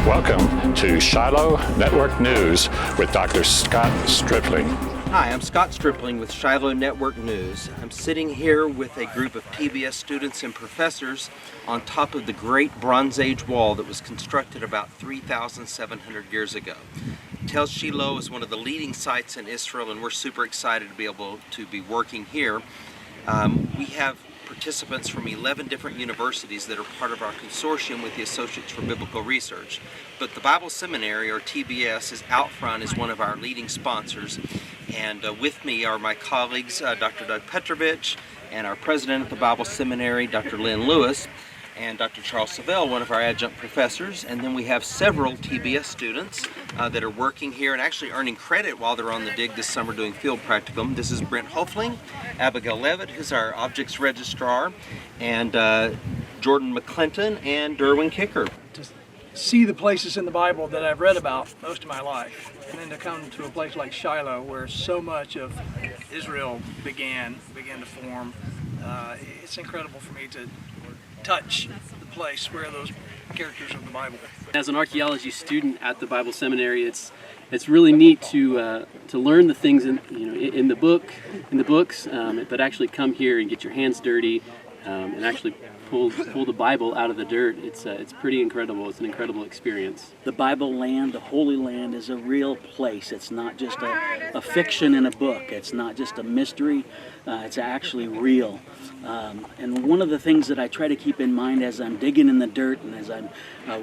Welcome to Shiloh Network News with Dr. Scott Stripling. Hi, I'm Scott Stripling with Shiloh Network News. I'm sitting here with a group of TBS students and professors on top of the great Bronze Age wall that was constructed about 3,700 years ago. Tel Shiloh is one of the leading sites in Israel, and we're super excited to be able to be working here. We have participants from 11 different universities that are part of our consortium with the Associates for Biblical Research. But the Bible Seminary, or TBS, is out front as one of our leading sponsors. And with me are my colleagues, Dr. Doug Petrovich, and our president at the Bible Seminary, Dr. Lynn Lewis, and Dr. Charles Savelle, one of our adjunct professors. And then we have several TBS students that are working here and actually earning credit while they're on the dig this summer doing field practicum. This is Brent Hofling, Abigail Levitt, who's our objects registrar, and Jordan McClinton and Derwin Kicker. To see the places in the Bible that I've read about most of my life, and then to come to a place like Shiloh where so much of Israel began to form, it's incredible for me to touch the place where those characters of the Bible. As an archaeology student at the Bible Seminary, it's really neat to learn the things in the books, but actually come here and get your hands dirty and actually pull the Bible out of the dirt. It's pretty incredible. It's an incredible experience. The Bible land, the Holy Land, is a real place. It's not just a fiction in a book. It's not just a mystery. It's actually real. And one of the things that I try to keep in mind as I'm digging in the dirt and as I'm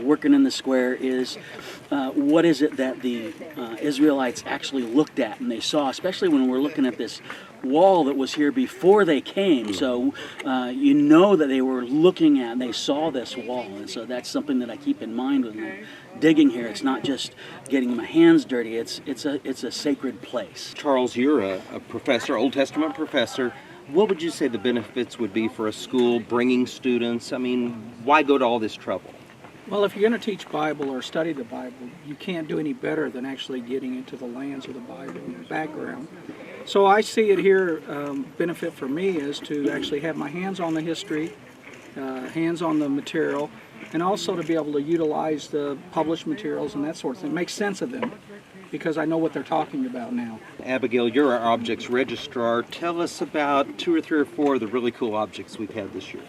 working in the square is what is it that the Israelites actually looked at and they saw, especially when we're looking at this wall that was here before they came. So you know that they were looking at and they saw this wall, and so that's something that I keep in mind when I'm digging here. It's not just getting my hands dirty. It's a sacred place. Charles, you're a professor, Old Testament professor. What would you say the benefits would be for a school bringing students? I mean, why go to all this trouble? Well, if you're going to teach Bible or study the Bible, you can't do any better than actually getting into the lands of the Bible and the background. So I see it here, benefit for me is to actually have my hands on the history, hands on the material, and also to be able to utilize the published materials and that sort of thing. Make sense of them, because I know what they're talking about now. Abigail, you're our objects registrar. Tell us about 2 or 3 or 4 of the really cool objects we've had this year.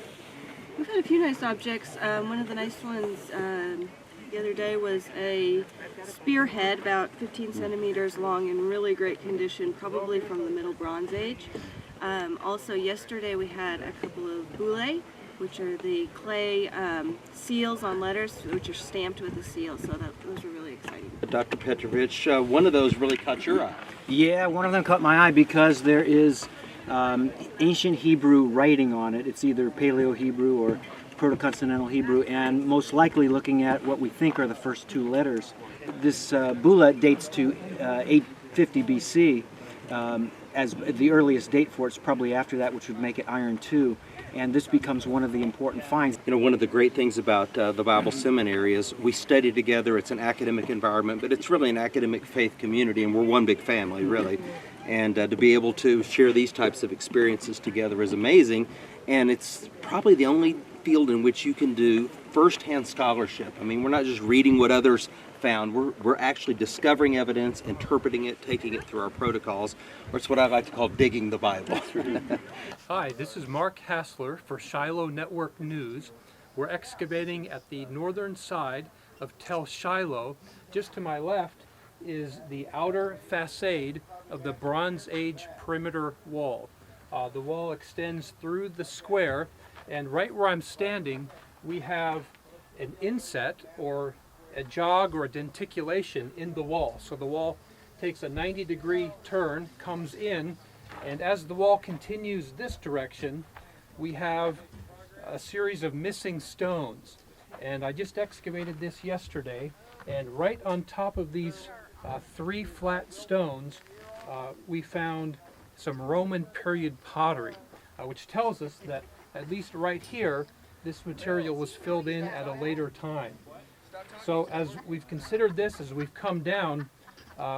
We've had a few nice objects. One of the nice ones the other day was a spearhead about 15 centimeters long in really great condition, probably from the Middle Bronze Age. Also yesterday we had a couple of boule, which are the clay seals on letters, which are stamped with a seal, so those are really exciting. Dr. Petrovich, one of those really caught your eye. Yeah, one of them caught my eye because there is ancient Hebrew writing on it. It's either Paleo-Hebrew or Proto-Consonantal Hebrew, and most likely looking at what we think are the first 2 letters. This boule dates to 850 BC as the earliest date for it. It's probably after that, which would make it Iron II. And this becomes one of the important finds. You know, one of the great things about the Bible Seminary is we study together. It's an academic environment, but it's really an academic faith community, and we're one big family, really. And to be able to share these types of experiences together is amazing. And it's probably the only field in which you can do first-hand scholarship. I mean, we're not just reading what others found. We're actually discovering evidence, interpreting it, taking it through our protocols, or it's what I like to call digging the Bible. Hi, this is Mark Hassler for Shiloh Network News. We're excavating at the northern side of Tel Shiloh. Just to my left is the outer facade of the Bronze Age perimeter wall. The wall extends through the square, and right where I'm standing, we have an inset or a jog or a denticulation in the wall. So the wall takes a 90-degree turn, comes in, and as the wall continues this direction, we have a series of missing stones. And I just excavated this yesterday, and right on top of these 3 flat stones, we found some Roman period pottery, which tells us that at least right here, this material was filled in at a later time. So as we've considered this, as we've come down,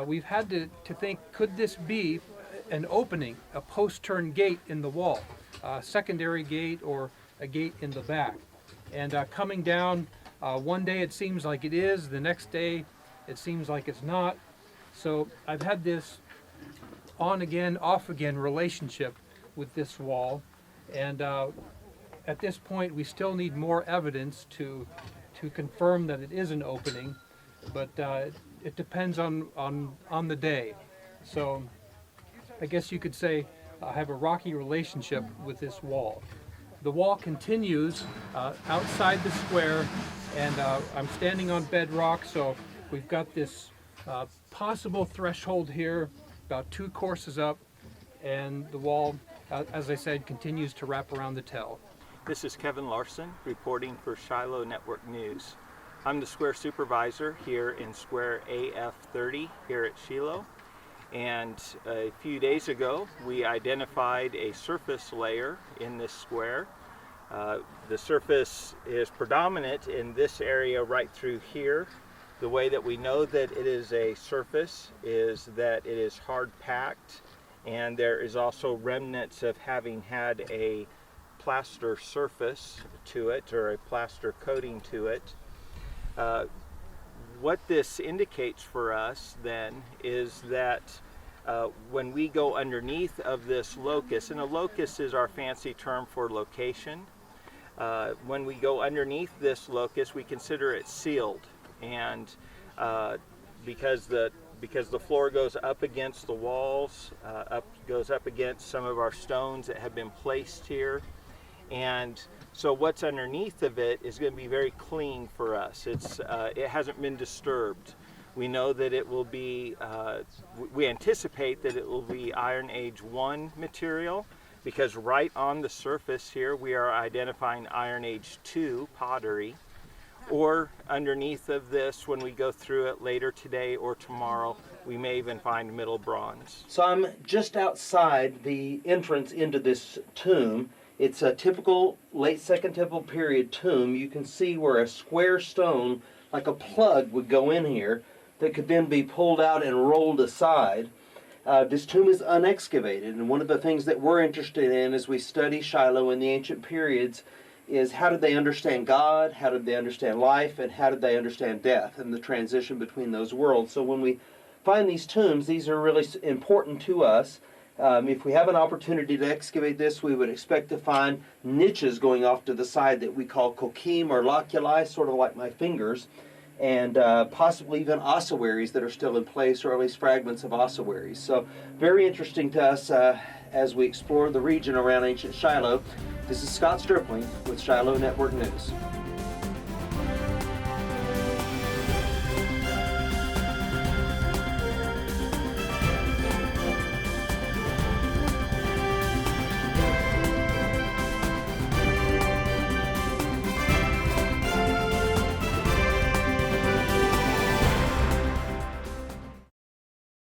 we've had to think, could this be an opening, a post-turn gate in the wall, a secondary gate or a gate in the back? And coming down One day it seems like it is, the next day it seems like it's not. So I've had this on again, off again relationship with this wall, and at this point we still need more evidence to confirm that it is an opening, but it depends on the day. So I guess you could say I have a rocky relationship with this wall. The wall continues outside the square, and I'm standing on bedrock, so we've got this possible threshold here about 2 courses up, and the wall, as I said, continues to wrap around the tell. This is Kevin Larsen reporting for Shiloh Network News. I'm the square supervisor here in square AF30 here at Shiloh. And a few days ago, we identified a surface layer in this square. The surface is predominant in this area right through here. The way that we know that it is a surface is that it is hard packed, and there is also remnants of having had a plaster surface to it, or a plaster coating to it. What this indicates for us then is that when we go underneath of this locus, and a locus is our fancy term for location, when we go underneath this locus, we consider it sealed, and because the floor goes up against the walls, goes up against some of our stones that have been placed here, and so what's underneath of it is going to be very clean for us. It hasn't been disturbed. We know that it will be, we anticipate that it will be Iron Age 1 material, because right on the surface here we are identifying Iron Age 2 pottery, or underneath of this, when we go through it later today or tomorrow, we may even find Middle Bronze. So I'm just outside the entrance into this tomb. It's a typical late Second Temple period tomb. You can see where a square stone, like a plug, would go in here that could then be pulled out and rolled aside. This tomb is unexcavated, and one of the things that we're interested in as we study Shiloh in the ancient periods is how did they understand God, how did they understand life, and how did they understand death and the transition between those worlds. So when we find these tombs, these are really important to us. If we have an opportunity to excavate this, we would expect to find niches going off to the side that we call kokim or loculi, sort of like my fingers, and possibly even ossuaries that are still in place, or at least fragments of ossuaries. So very interesting to us as we explore the region around ancient Shiloh. This is Scott Stripling with Shiloh Network News.